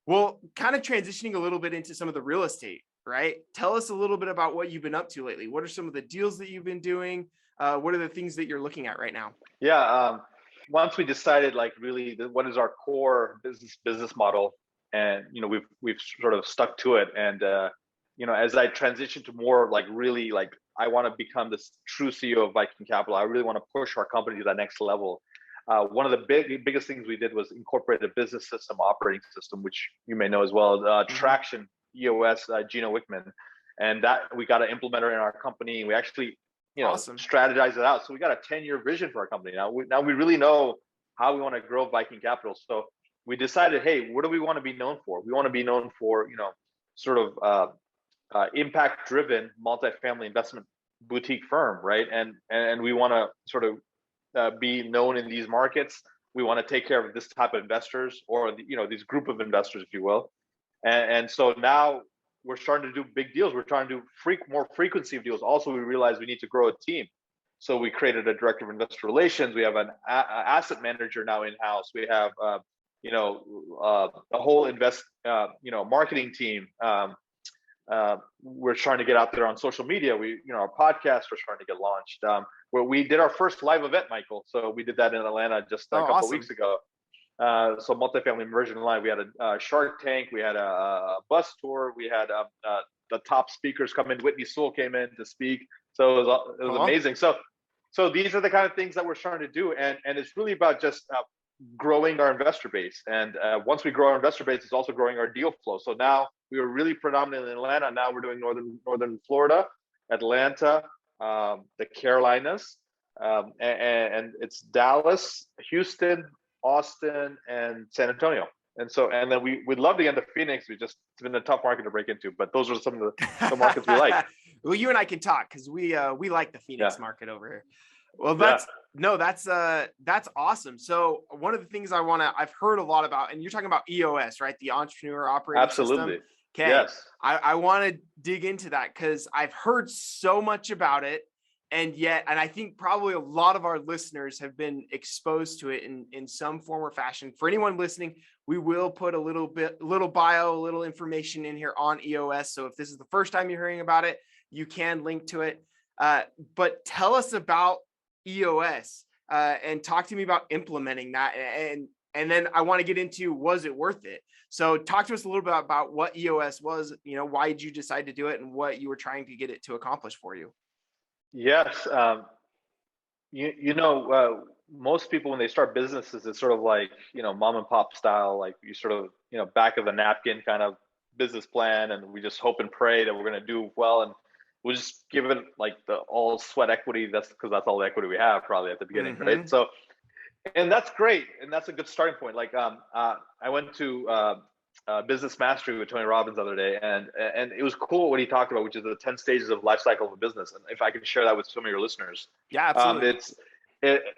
[SPEAKER 2] Well, kind of transitioning a little bit into some of the real estate, right? Tell us a little bit about what you've been up to lately. What are some of the deals that you've been doing? What are the things that you're looking at right now?
[SPEAKER 3] Yeah. Once we decided, like, really what is our core business model, and, we've sort of stuck to it. And, as I transition to more like, really, like, I want to become this true CEO of Viking Capital. I really want to push our company to that next level. One of the biggest things we did was incorporate a business system, operating system, which you may know as well, Traction EOS, Gino Wickman, and that we got to implement it in our company. We actually, awesome, strategize it out. So we got a 10-year vision for our company. Now we really know how we want to grow Viking Capital. So we decided, hey, what do we want to be known for? We want to be known for, sort of impact-driven multifamily investment boutique firm, right? And we want to sort of be known in these markets. We want to take care of this type of investors, or these group of investors, if you will. And so now we're starting to do big deals. We're trying to do more frequency of deals. Also, we realized we need to grow a team. So we created a director of investor relations. We have an asset manager now in-house. We have, a whole marketing team. We're trying to get out there on social media. Our podcast, we're trying to get launched. Where we did our first live event, Michael. So we did that in Atlanta just a couple of weeks ago. So multifamily immersion live. We had a Shark Tank. We had a bus tour. We had the top speakers come in. Whitney Sewell came in to speak. So it was amazing. So these are the kind of things that we're starting to do, and it's really about just growing our investor base. And once we grow our investor base, it's also growing our deal flow. So now we were really predominant in Atlanta. Now we're doing northern Florida, Atlanta, the Carolinas, and it's Dallas, Houston, Austin, and San Antonio. And then we'd love to get into Phoenix. It's been a tough market to break into, but those are some of the markets we like.
[SPEAKER 2] Well, you and I can talk, because we like the Phoenix market over here. Well,
[SPEAKER 3] Yeah,
[SPEAKER 2] that's awesome. So one of the things I've heard a lot about, and you're talking about EOS, right? The Entrepreneur Operating System.
[SPEAKER 3] absolutely.
[SPEAKER 2] Okay.
[SPEAKER 3] Yes.
[SPEAKER 2] I want to dig into that because I've heard so much about it. And I think probably a lot of our listeners have been exposed to it in some form or fashion. For anyone listening, we will put a little bio, a little information in here on EOS. So if this is the first time you're hearing about it, you can link to it. But tell us about EOS and talk to me about implementing that. And then I want to get into, was it worth it? So talk to us a little bit about what EOS was, why did you decide to do it and what you were trying to get it to accomplish for you?
[SPEAKER 3] Yes. Most people when they start businesses, it's sort of like, mom and pop style, like you sort of, back of the napkin kind of business plan. And we just hope and pray that we're going to do well. And we'll just give it like the all sweat equity. That's because that's all the equity we have probably at the beginning.
[SPEAKER 2] Mm-hmm.
[SPEAKER 3] Right. So, and that's great. And that's a good starting point. Like, I went to, business mastery with Tony Robbins the other day, and it was cool what he talked about, which is the 10 stages of life cycle of a business. And if I can share that with some of your listeners,
[SPEAKER 2] yeah, absolutely.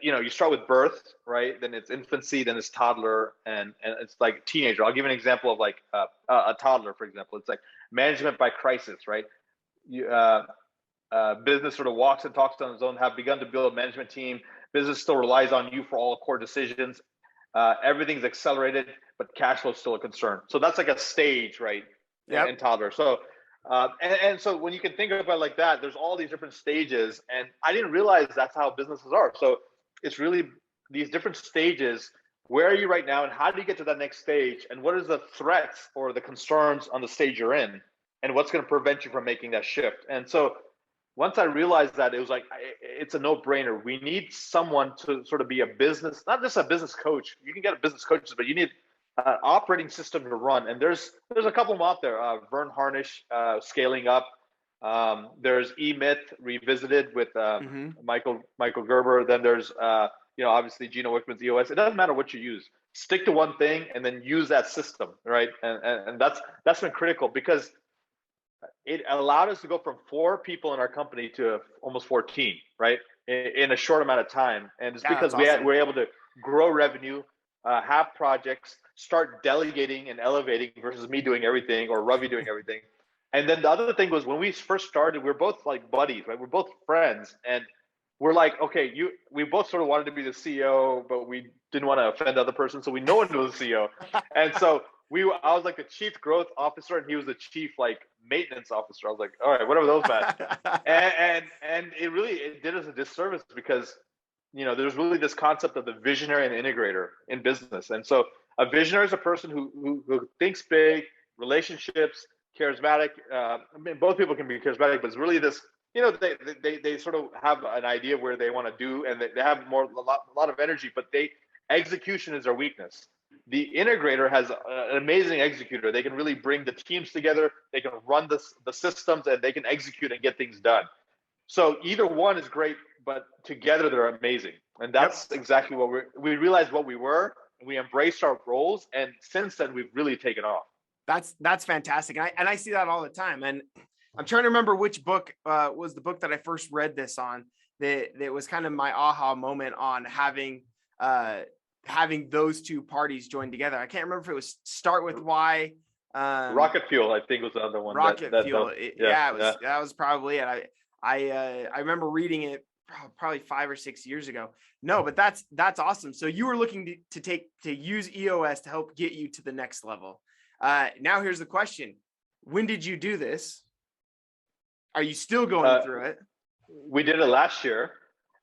[SPEAKER 3] You start with birth, right? Then it's infancy, then it's toddler, and it's like teenager. I'll give an example of like a toddler, for example. It's like management by crisis, right? Business sort of walks and talks on its own, have begun to build a management team. Business still relies on you for all core decisions. Everything's accelerated, but cash flow is still a concern. So that's like a stage, right?
[SPEAKER 2] Yep.
[SPEAKER 3] In toddler. So, and so when you can think about it like that, there's all these different stages, and I didn't realize that's how businesses are. So it's really these different stages. Where are you right now, and how do you get to that next stage? And what is the threats or the concerns on the stage you're in, and what's going to prevent you from making that shift? And so once I realized that, it was like, it's a no-brainer. We need someone to sort of be a business, not just a business coach. You can get a business coaches, but you need an operating system to run. And there's a couple of them out there. Vern Harnish, Scaling Up. There's E-Myth Revisited with Michael Gerber. Then there's obviously Gino Wickman's EOS. It doesn't matter what you use. Stick to one thing and then use that system, right? And that's been critical because it allowed us to go from 4 people in our company to almost 14, right? In a short amount of time. And it's because we're able to grow revenue, have projects, start delegating and elevating versus me doing everything or Ravi doing everything. And then the other thing was when we first started, we're both like buddies, right? We're both friends. And we're like, okay, we both sort of wanted to be the CEO, but we didn't want to offend the other person. So we know one was the CEO. And so I was like the chief growth officer and he was the chief like maintenance officer. I was like, all right, whatever those meant. and it did us a disservice because, there's really this concept of the visionary and integrator in business. And so a visionary is a person who thinks big, relationships, charismatic. Both people can be charismatic, but it's really this, they sort of have an idea where they want to do, and they have a lot of energy, but execution is their weakness. The integrator has an amazing executor. They can really bring the teams together. They can run the systems, and they can execute and get things done. So either one is great, but together they're amazing. And that's exactly what we realized what we were, and we embraced our roles. And since then, we've really taken off.
[SPEAKER 2] That's fantastic. And I see that all the time. And I'm trying to remember which book was the book that I first read this on. That was kind of my aha moment on having those two parties join together. I can't remember if it was Start With Why.
[SPEAKER 3] Rocket Fuel, I think, was the other one.
[SPEAKER 2] Rocket Fuel. That was probably it. I remember reading it probably 5 or 6 years ago. No, but that's awesome. So you were looking to use EOS to help get you to the next level. Now here's the question. When did you do this? Are you still going through it?
[SPEAKER 3] We did it last year.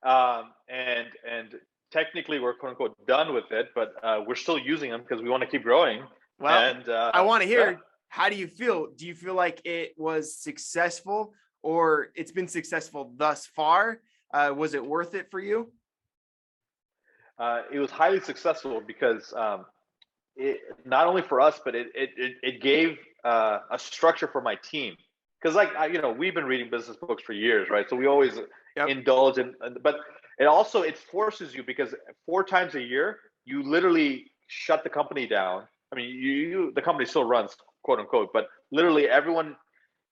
[SPEAKER 3] And technically we're quote unquote done with it, but we're still using them because we want to keep growing.
[SPEAKER 2] Well, and I want to hear, how do you feel? Do you feel like it was successful or it's been successful thus far? Was it worth it for you?
[SPEAKER 3] It was highly successful because not only for us, but it gave a structure for my team. Because we've been reading business books for years, right? So we always indulge in, but it forces you because 4 times a year, you literally shut the company down. I mean, the company still runs, quote unquote, but literally everyone,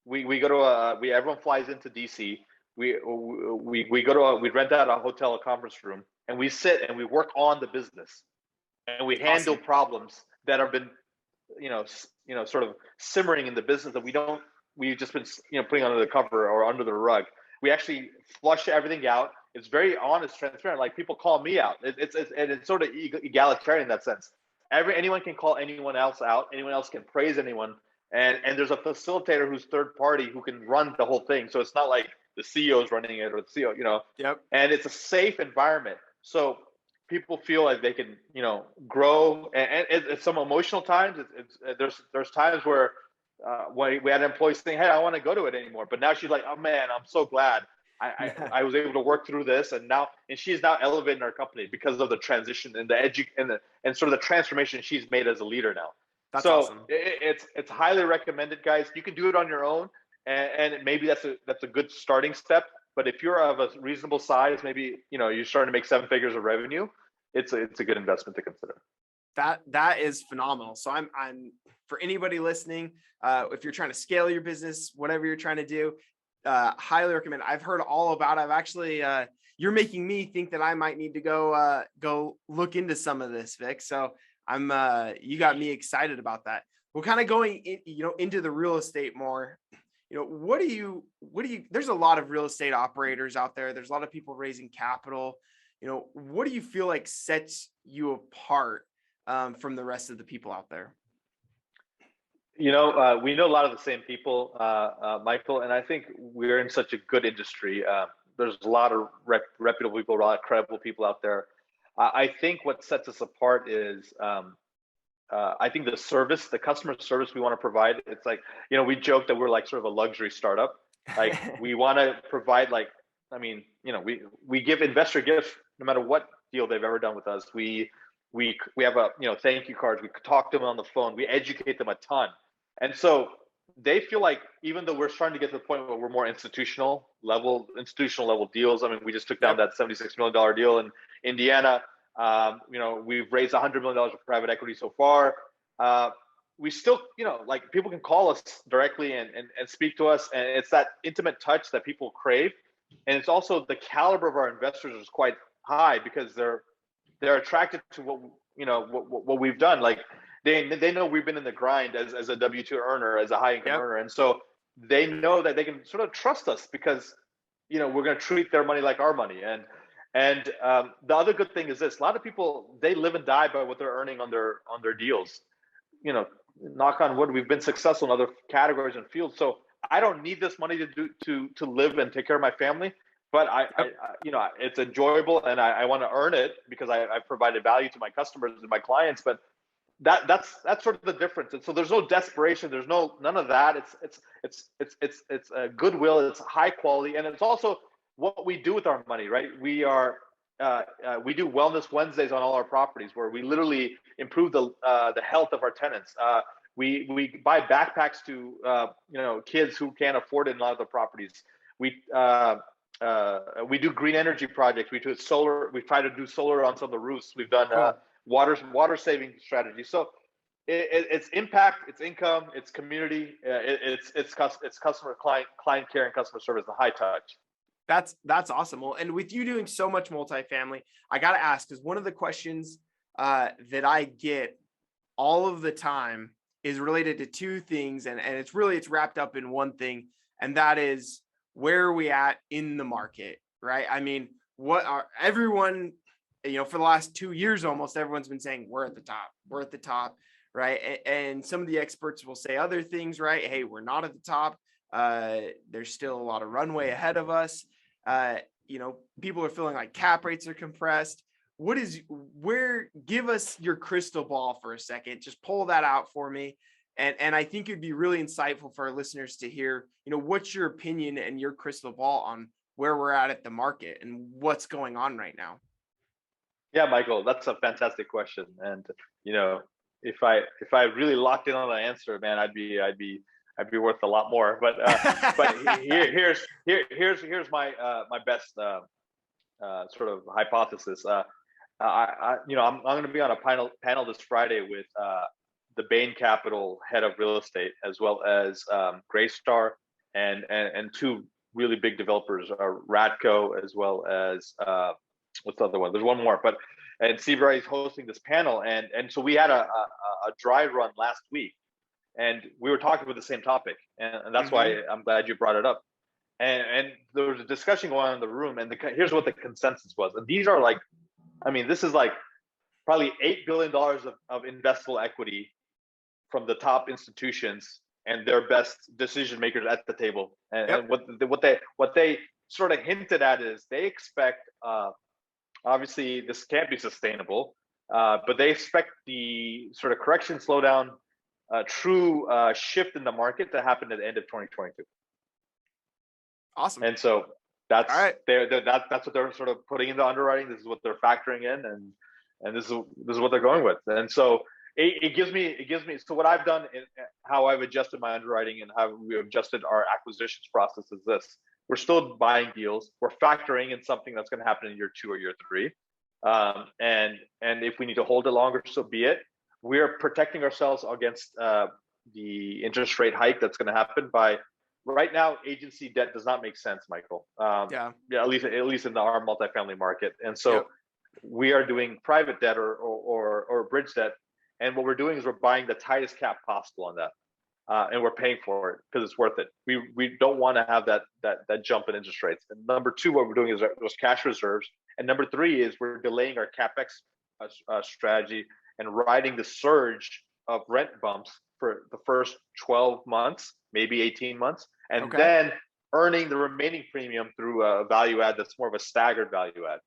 [SPEAKER 3] everyone flies into DC. we go to we rent out a hotel, a conference room, and we sit and we work on the business, and we handle
[SPEAKER 2] Awesome.
[SPEAKER 3] problems that have been sort of simmering in the business that we've just been putting under the cover or under the rug. We actually flush everything out. It's very honest, transparent. Like, people call me out. It's sort of egalitarian in that sense. Anyone can call anyone else out. Anyone else can praise anyone, and there's a facilitator who's third party who can run the whole thing. So it's not like the CEO is running it or the CEO,
[SPEAKER 2] Yep.
[SPEAKER 3] And it's a safe environment. So people feel like they can, grow. And it's some emotional times. There's times where we had employees saying, "Hey, I don't want to go to it anymore." But now she's like, "Oh man, I'm so glad I was able to work through this." And she's now elevating our company because of the transition and and sort of the transformation she's made as a leader now.
[SPEAKER 2] That's
[SPEAKER 3] so
[SPEAKER 2] awesome.
[SPEAKER 3] It's highly recommended, guys. You can do it on your own, and maybe that's a good starting step. But if you're of a reasonable size, maybe you're starting to make 7 figures of revenue, it's a good investment to consider.
[SPEAKER 2] That is phenomenal. So I'm for anybody listening, if you're trying to scale your business, whatever you're trying to do, highly recommend. I've heard all about it. I've actually you're making me think that I might need to go look into some of this, Vic. So I'm you got me excited about that. We're kind of going into the real estate more. What do you there's a lot of real estate operators out there. There's a lot of people raising capital. What do you feel like sets you apart from the rest of the people out there?
[SPEAKER 3] We know a lot of the same people, Michael, and I think we're in such a good industry. There's a lot of reputable people, a lot of credible people out there. I think what sets us apart is I think the customer service we want to provide. It's like, we joke that we're like sort of a luxury startup. Like, we want to provide, we give investor gifts no matter what deal they've ever done with us. We have a thank you cards. We talk to them on the phone. We educate them a ton, and so they feel like, even though we're starting to get to the point where we're more institutional level deals. I mean, we just took down that $76 million deal in Indiana. We've raised $100 million of private equity so far. We still, people can call us directly and speak to us, and it's that intimate touch that people crave, and it's also the caliber of our investors is quite high because they're attracted to what we've done. Like, they know we've been in the grind as a W-2 earner, as a high income earner, and so they know that they can sort of trust us because we're going to treat their money like our money. And the other good thing is this: a lot of people, they live and die by what they're earning on their deals. Knock on wood, we've been successful in other categories and fields, so I don't need this money to live and take care of my family. But I it's enjoyable, and I want to earn it because I've provided value to my customers and my clients. But that's sort of the difference. And so there's no desperation. There's none of that. It's a goodwill. It's high quality, and it's also what we do with our money, right? We do Wellness Wednesdays on all our properties, where we literally improve the health of our tenants. We buy backpacks to kids who can't afford it in a lot of the properties. We do green energy projects. We do solar. We try to do solar on some of the roofs. We've done water saving strategies. So it's impact, it's income, it's community, it's customer client care and customer service, the high touch.
[SPEAKER 2] That's awesome. Well, and with you doing so much multifamily, I got to ask, because one of the questions that I get all of the time is related to two things, and it's wrapped up in one thing, and that is, where are we at in the market, right? I mean, everyone, for the last 2 years, almost everyone's been saying we're at the top, right? And some of the experts will say other things, right? Hey, we're not at the top. There's still a lot of runway ahead of us. People are feeling like cap rates are compressed. Give us your crystal ball for a second. Just pull that out for me. And I think it'd be really insightful for our listeners to hear, what's your opinion and your crystal ball on where we're at the market and what's going on right now.
[SPEAKER 3] Yeah, Michael, that's a fantastic question. And, if I really locked in on the answer, man, I'd be worth a lot more. But here's my best sort of hypothesis. I'm going to be on a panel this Friday with the Bain Capital head of real estate, as well as Greystar and two really big developers, Radco, as well as what's the other one? There's one more, and Seabright is hosting this panel, and so we had a dry run last week, and we were talking about the same topic, and that's why I'm glad you brought it up. And there was a discussion going on in the room, and here's what the consensus was. And these are like, I mean, this is like probably $8 billion of investable equity from the top institutions and their best decision makers at the table. And what they sort of hinted at is they expect, obviously this can't be sustainable, but they expect the sort of correction slowdown, true shift in the market to happen at the end of 2022.
[SPEAKER 2] Awesome.
[SPEAKER 3] And so that's
[SPEAKER 2] all right.
[SPEAKER 3] That's what they're sort of putting into underwriting. This is what they're factoring in, and this is what they're going with. And so it gives me. So what I've done, how I've adjusted my underwriting and how we adjusted our acquisitions process is this: we're still buying deals. We're factoring in something that's going to happen in year 2 or year 3, and if we need to hold it longer, so be it. We're protecting ourselves against the interest rate hike that's going to happen by. Right now, agency debt does not make sense, Michael. Yeah, at least in our multifamily market. And so we are doing private debt or bridge debt. And what we're doing is we're buying the tightest cap possible on that. And we're paying for it because it's worth it. We don't want to have that jump in interest rates. And number 2, what we're doing is those cash reserves. And number 3 is we're delaying our CapEx strategy and riding the surge of rent bumps for the first 12 months, maybe 18 months, and then earning the remaining premium through a value add that's more of a staggered value add.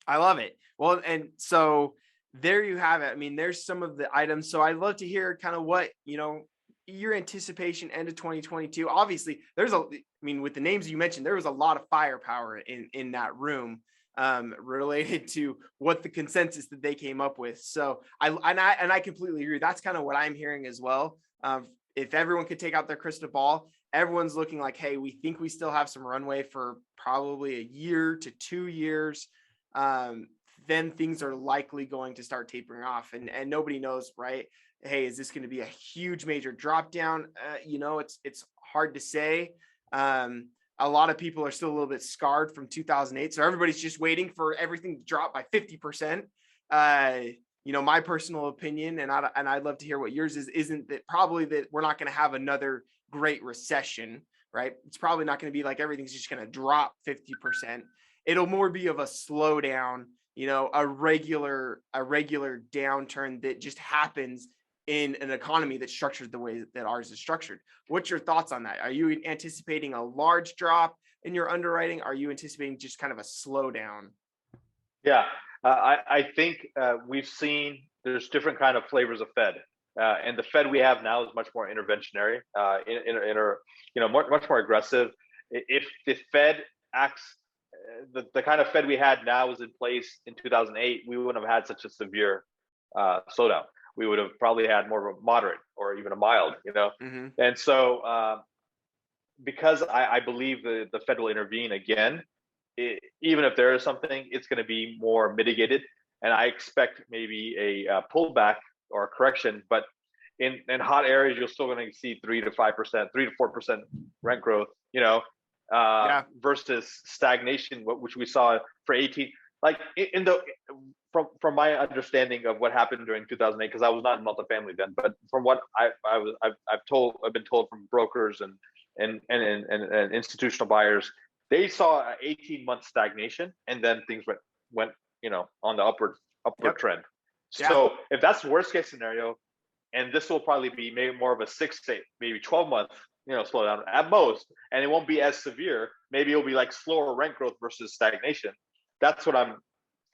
[SPEAKER 2] I love it. Well, and so there you have it. I mean, there's some of the items. So I'd love to hear kind of what, your anticipation end of 2022. Obviously, with the names you mentioned, there was a lot of firepower in that room. Related to what the consensus that they came up with. So I completely agree. That's kind of what I'm hearing as well. If everyone could take out their crystal ball, everyone's looking like, hey, we think we still have some runway for probably a year to 2 years. Then things are likely going to start tapering off, and nobody knows, right? Hey, is this going to be a huge major drop down? It's hard to say. A lot of people are still a little bit scarred from 2008. So everybody's just waiting for everything to drop by 50%. My personal opinion, and I'd love to hear what yours is, isn't that probably that we're not going to have another great recession, right? It's probably not going to be like everything's just going to drop 50%. It'll more be of a slowdown, a regular downturn that just happens in an economy that's structured the way that ours is structured. What's your thoughts on that? Are you anticipating a large drop in your underwriting? Are you anticipating just kind of a slowdown?
[SPEAKER 3] Yeah, I think we've seen there's different kind of flavors of Fed. And the Fed we have now is much more interventionary, much more aggressive. If the Fed acts, the kind of Fed we had now is in place in 2008, we wouldn't have had such a severe slowdown. We would have probably had more of a moderate or even a mild, And so because I believe the Fed will intervene again, even if there is something, it's going to be more mitigated. And I expect maybe a pullback or a correction, but in hot areas, you're still going to see 3 to 5%, 3 to 4% rent growth, versus stagnation, which we saw for 18. Like from my understanding of what happened during 2008, because I was not in multifamily then, but from what I've been told from brokers and institutional buyers, they saw an 18-month stagnation, and then things went on the upward trend.
[SPEAKER 2] Yeah.
[SPEAKER 3] So if that's the worst case scenario, and this will probably be maybe more of a 6 to maybe 12-month slowdown at most, and it won't be as severe. Maybe it'll be like slower rent growth versus stagnation. That's what I'm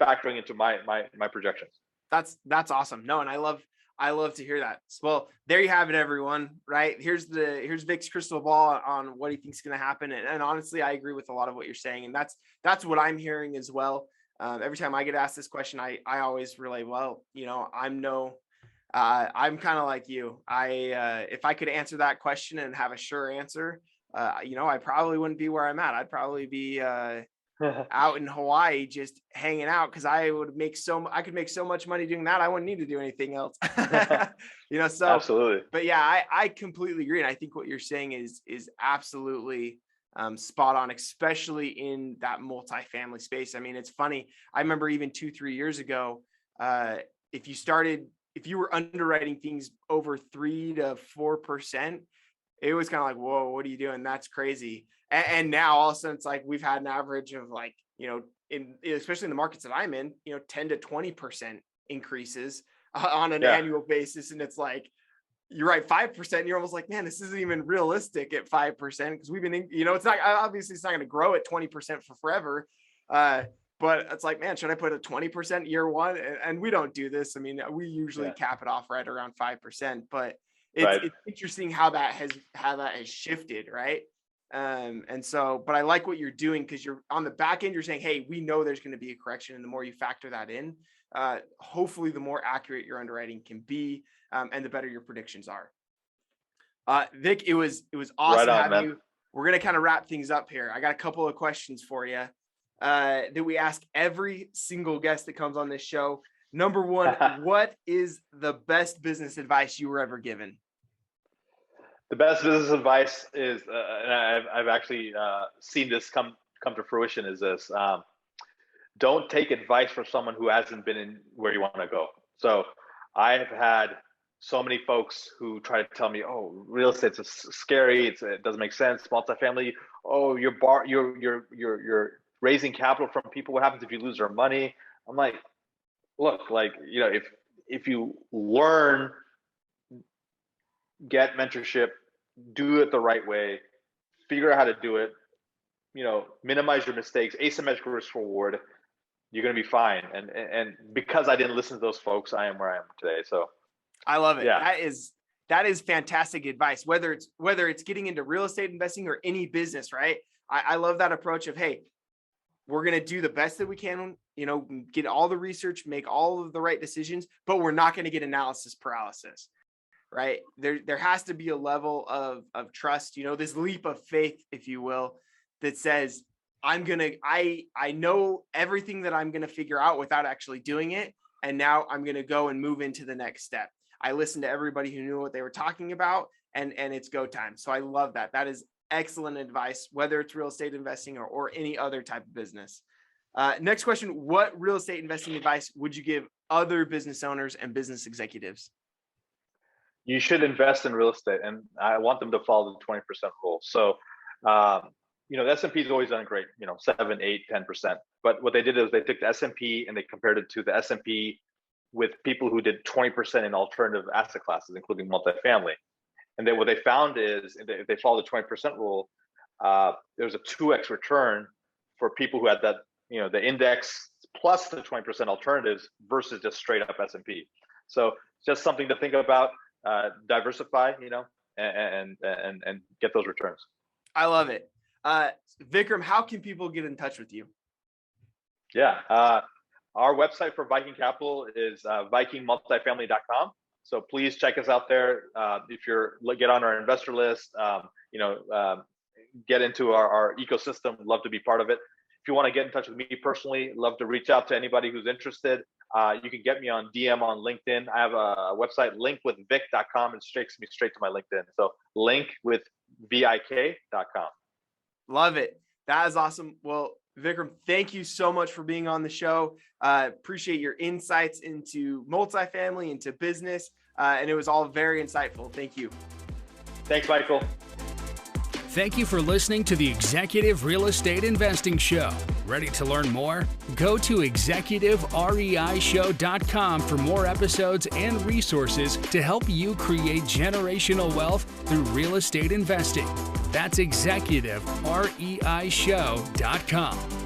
[SPEAKER 3] factoring into my projections.
[SPEAKER 2] That's awesome. No, and I love to hear that. Well, there you have it, everyone. Right? Here's Vic's crystal ball on what he thinks is going to happen. And honestly, I agree with a lot of what you're saying. And that's what I'm hearing as well. Every time I get asked this question, I always relay, well, I'm kind of like you. If I could answer that question and have a sure answer, I probably wouldn't be where I'm at. I'd probably be out in Hawaii just hanging out, because I could make so much money doing that. I wouldn't need to do anything else. So
[SPEAKER 3] absolutely.
[SPEAKER 2] But yeah, I completely agree. And I think what you're saying is absolutely spot on, especially in that multifamily space. I mean, it's funny. I remember even 2-3 years ago, if you were underwriting things over 3 to 4%, it was kind of like, whoa, what are you doing? That's crazy. And now all of a sudden it's like, we've had an average of like, especially in the markets that I'm in, 10 to 20% increases on an annual basis. And it's like, you're right, 5%. And you're almost like, man, this isn't even realistic at 5%, because we've been, it's not, obviously it's not going to grow at 20% for forever. But it's like, man, should I put a 20% year one? And we don't do this. I mean, we usually cap it off right around 5%, but it's interesting how that has shifted. Right. And so, but I like what you're doing, because you're on the back end, you're saying, hey, we know there's going to be a correction. And the more you factor that in, hopefully the more accurate your underwriting can be, and the better your predictions are. Vic, it was awesome having you. We're going to kind of wrap things up here. I got a couple of questions for you that we ask every single guest that comes on this show. Number one, what is the best business advice you were ever given?
[SPEAKER 3] The best business advice is, and I've actually seen this come to fruition, is this: don't take advice from someone who hasn't been in where you want to go. So I've had so many folks who try to tell me, "Oh, real estate's scary. It doesn't make sense. Multifamily. Oh, you're raising capital from people. What happens if you lose their money?" I'm like, look, if you learn, get mentorship, do it the right way, figure out how to do it, minimize your mistakes, asymmetric risk reward, you're going to be fine. And because I didn't listen to those folks, I am where I am today. So
[SPEAKER 2] I love it.
[SPEAKER 3] Yeah.
[SPEAKER 2] That is fantastic advice, whether it's getting into real estate investing or any business, right? I love that approach of, hey, we're going to do the best that we can, get all the research, make all of the right decisions, but we're not going to get analysis paralysis, right? There has to be a level of trust, this leap of faith, if you will, that says, I know everything that I'm going to figure out without actually doing it. And now I'm going to go and move into the next step. I listened to everybody who knew what they were talking about, and it's go time. So I love that. That is excellent advice, whether it's real estate investing or any other type of business. Next question: what real estate investing advice would you give other business owners and business executives?
[SPEAKER 3] You should invest in real estate, and I want them to follow the 20% rule. So, the S&P has always done great, 7, 8, 10%. But what they did is they took the S&P and they compared it to the S&P with people who did 20% in alternative asset classes, including multifamily. And then what they found is, if they follow the 20% rule, there's a 2x return for people who had that, the index plus the 20% alternatives versus just straight up S&P. So just something to think about. Diversify, and get those returns.
[SPEAKER 2] I love it. Vikram, how can people get in touch with you?
[SPEAKER 3] Yeah. Our website for Viking Capital is vikingmultifamily.com. So please check us out there. If get on our investor list, get into our ecosystem. Love to be part of it. If you want to get in touch with me personally, love to reach out to anybody who's interested. You can get me on DM on LinkedIn. I have a website, linkwithvic.com, and takes me straight to my LinkedIn. So linkwithvik.com.
[SPEAKER 2] Love it. That is awesome. Well, Vikram, thank you so much for being on the show. Appreciate your insights into multifamily, into business, and it was all very insightful. Thank you.
[SPEAKER 3] Thanks, Michael.
[SPEAKER 1] Thank you for listening to the Executive Real Estate Investing Show. Ready to learn more? Go to executivereishow.com for more episodes and resources to help you create generational wealth through real estate investing. That's executivereishow.com.